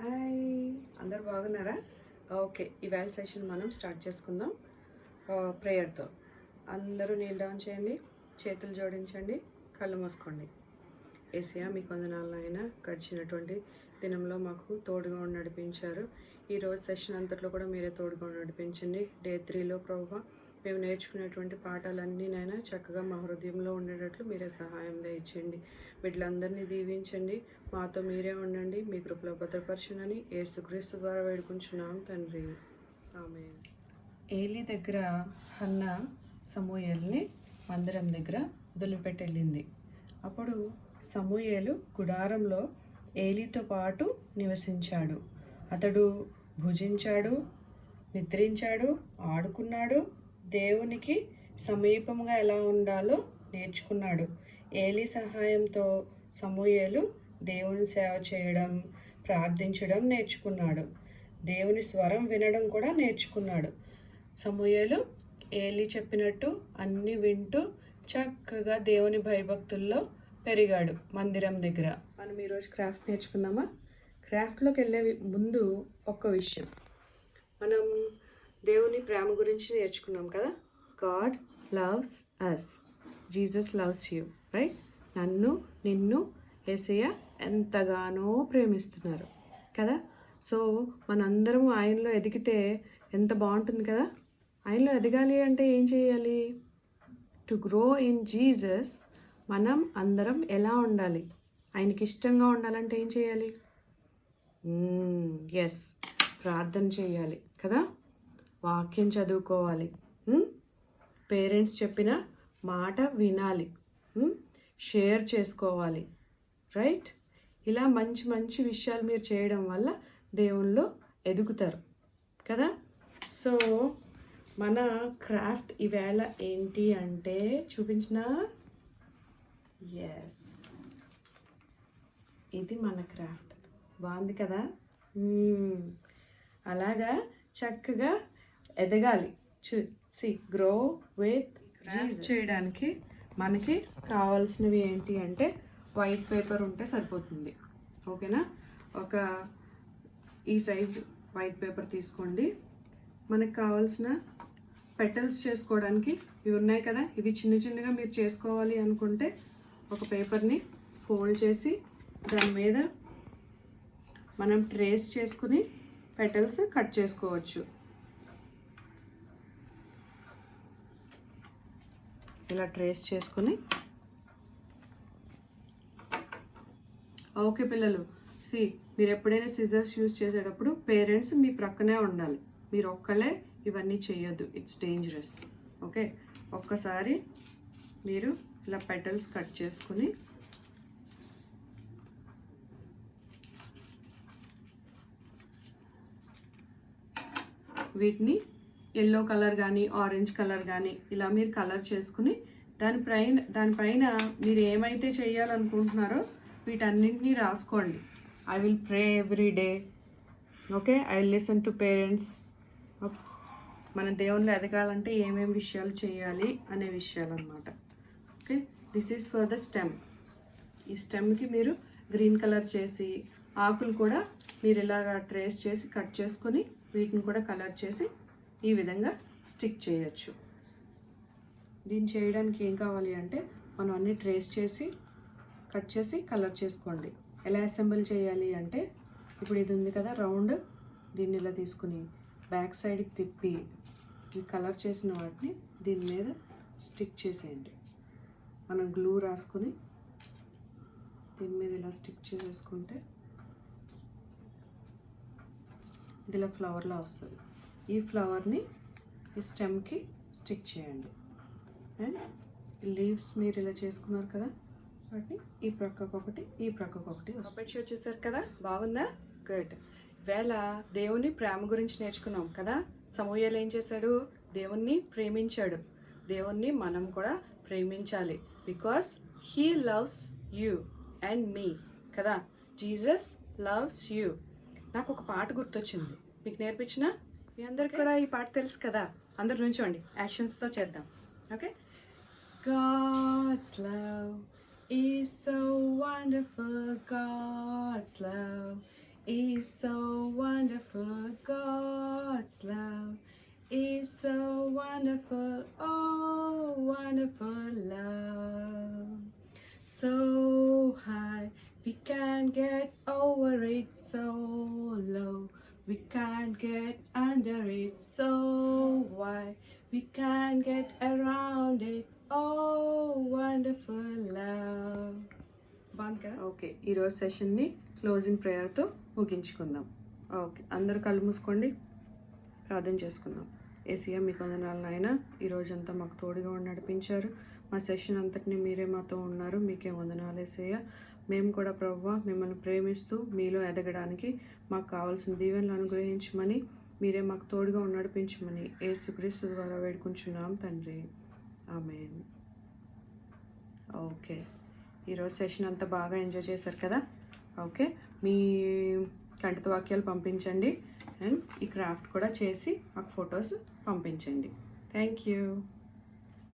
Hi, అందరు బాగున్నారా? Okay, ఇవాళ సెషన్ మనం స్టార్ట్ చేసుకుందాం ప్రేయర్తో. అందరూ నీల్ డౌన్ చేయండి, చేతులు జోడించండి, కళ్ళు మూసుకోండి. ఏసయ్యా, మీకు వందనాలు నాయన. గడిచినటువంటి దినంలో మాకు తోడుగా ఉండి నడిపించారు. ఈరోజు సెషన్ అంతట్లో కూడా మీరే తోడుగా ఉండి నడిపించండి. డే 3లో ప్రభువా మేము నేర్చుకునేటువంటి పాఠాలన్నీ నాయన చక్కగా మా హృదయంలో ఉండేటట్లు మీరే సహాయం దయచేయండి. వీటిలందరినీ దీవించండి. మాతో మీరే ఉండండి. మీ కృపలో భద్రపరచునని యేసుక్రీస్తు ద్వారా వేడుకుంటున్నాం తండ్రి, ఆమేన్. ఏలీ దగ్గర హన్న సమూయేలుని మందిరం దగ్గర వదిలిపెట్టి వెళ్ళింది. అప్పుడు సమూయేలు గుడారంలో ఏలీతో పాటు నివసించాడు. అతడు భుజించాడు, నిద్రించాడు, ఆడుకున్నాడు, దేవునికి సమీపంగా ఎలా ఉండాలో నేర్చుకున్నాడు. ఏలీ సహాయంతో సమూయేలు దేవుని సేవ చేయడం, ప్రార్థించడం నేర్చుకున్నాడు. దేవుని స్వరం వినడం కూడా నేర్చుకున్నాడు. సమూయేలు ఏలీ చెప్పినట్టు అన్నీ వింటూ చక్కగా దేవుని భయభక్తుల్లో పెరిగాడు మందిరం దగ్గర. మనం ఈరోజు క్రాఫ్ట్ నేర్చుకుందామా? క్రాఫ్ట్లోకి వెళ్ళే ముందు ఒక్క విషయం, మనం దేవుని ప్రేమ గురించి నేర్చుకున్నాం కదా. God loves us, Jesus loves you, right? నన్ను నిన్ను యేసయ్య ఎంతగానో ప్రేమిస్తున్నారు కదా. సో మనందరం ఆయనలో ఎదిగితే ఎంత బాగుంటుంది కదా. ఆయనలో ఎదగాలి అంటే ఏం చేయాలి? టు గ్రో ఇన్ జీసస్ మనం అందరం ఎలా ఉండాలి? ఆయనకి ఇష్టంగా ఉండాలంటే ఏం చేయాలి? ఎస్, ప్రార్థన చేయాలి కదా, వాక్యం చదువుకోవాలి, పేరెంట్స్ చెప్పిన మాట వినాలి, షేర్ చేసుకోవాలి, రైట్? ఇలా మంచి మంచి విషయాలు మీరు చేయడం వల్ల దేవునిలో ఎదుగుతారు కదా. సో మన క్రాఫ్ట్ ఈవేళ ఏంటి అంటే చూపించిన, ఎస్, ఇది మన క్రాఫ్ట్. బాగుంది కదా. అలాగా చక్కగా ఎదగాలి. Grow with Jesus. చేయడానికి మనకి కావాల్సినవి ఏంటి అంటే వైట్ పేపర్ ఉంటే సరిపోతుంది, ఓకేనా? ఒక ఈ సైజు వైట్ పేపర్ తీసుకోండి. మనకు కావాల్సిన పెటల్స్ చేసుకోవడానికి ఇవి ఉన్నాయి కదా. ఇవి చిన్న చిన్నగా మీరు చేసుకోవాలి అనుకుంటే ఒక పేపర్ని ఫోల్డ్ చేసి దాని మీద మనం ట్రేస్ చేసుకుని పెటల్స్ కట్ చేసుకోవచ్చు. ఇలా ట్రేస్ చేసుకుని, ఓకే పిల్లలు, మీరు ఎప్పుడైనా సిజర్స్ యూజ్ చేసేటప్పుడు పేరెంట్స్ మీ ప్రక్కనే ఉండాలి. మీరు ఒక్కలే ఇవన్నీ చేయొద్దు, ఇట్స్ డేంజరస్. ఓకే, ఒక్కసారి మీరు ఇలా పెటల్స్ కట్ చేసుకుని వీటిని ఎల్లో కలర్ కానీ ఆరెంజ్ కలర్ కానీ ఇలా మీరు కలర్ చేసుకుని దానిపైన మీరు ఏమైతే చేయాలనుకుంటున్నారో వీటన్నింటినీ రాసుకోండి. I will pray every day, okay? I will listen to parents. మన దేవుళ్ళు ఎదగాలంటే ఏమేమి విషయాలు చేయాలి అనే విషయాలు అన్నమాట. Okay, this is for the stem. ఈ స్టెమ్కి మీరు గ్రీన్ కలర్ చేసి, ఆకులు కూడా మీరు ఇలాగా ట్రేస్ చేసి కట్ చేసుకొని వీటిని కూడా కలర్ చేసి ఈ విధంగా స్టిక్ చేయొచ్చు. దీన్ని చేయడానికి ఏం కావాలి అంటే మనం అన్నీ ట్రేస్ చేసి కట్ చేసి కలర్ చేసుకోండి. ఎలా అసెంబుల్ చేయాలి అంటే, ఇప్పుడు ఇది ఉంది కదా రౌండ్, దీన్ని ఇలా తీసుకుని బ్యాక్ సైడ్కి తిప్పి ఈ కలర్ చేసిన వాటిని దీని మీద స్టిక్ చేసేయండి. మనం గ్లూ రాసుకొని దీని మీద ఇలా స్టిక్ చేసేసుకుంటే ఇది ఇలా ఫ్లవర్లా వస్తుంది. ఈ ఫ్లవర్ని ఈ స్టెమ్కి స్టిక్ చేయండి. అండ్ లీవ్స్ మీరు ఇలా చేసుకున్నారు కదా, వాటిని ఈ ప్రక్కకొకటి ఈ ప్రక్కకొకటి వచ్చేసారు కదా. బాగుందా? గుడ్. వేళ దేవుని ప్రేమ గురించి నేర్చుకున్నాం కదా. సమూయేలు ఏం చేశాడు? దేవుణ్ణి ప్రేమించాడు. దేవుణ్ణి మనం కూడా ప్రేమించాలి. Because he loves you and me కదా. Jesus loves you. నాకు ఒక పాట గుర్తొచ్చింది, మీకు నేర్పించిన. మీ అందరికి కూడా ఈ పాట తెలుసు కదా. అందరు నుంచోండి, యాక్షన్స్తో చేద్దాం. Okay. God's love is so wonderful. God's love is so wonderful. God's love is so wonderful. Oh, wonderful love. So high, we can't get over it. So low, we can't get under it. So wide, we can't get around it. Oh, wonderful love. బాగుంది కదా? Okay, ఈరోజు సెషన్ని closing ప్రేయర్తో ముగించుకుందాం. Okay, అందరూ కళ్ళు మూసుకోండి, ప్రార్థన చేసుకుందాం. యేసయ్య, మీకు వందనాలు నాయన. ఈరోజంతా మాకు తోడుగా ఉండి నడిపించారు. మా సెషన్ అంతటిని మీరే మాతో ఉన్నారు. మీకే వందనాలు యేసయ్య. మేము కూడా ప్రభువా మిమ్మల్ని ప్రేమిస్తూ మీలో ఎదగడానికి మాకు కావాల్సిన దీవెనలు అనుగ్రహించమని, మీరే మాకు తోడుగా ఉండి నడిపించమని యేసుక్రీస్తు ద్వారా వేడుకుంటున్నాం తండ్రి. ఆమేన్. ఓకే, ఈరోజు సెషన్ అంతా బాగా ఎంజాయ్ చేశారు కదా? ఓకే, మీ కంఠిత వాక్యాలు పంపించండి అండ్ ఈ క్రాఫ్ట్ కూడా చేసి మాకు ఫొటోస్ పంపించండి. Thank you.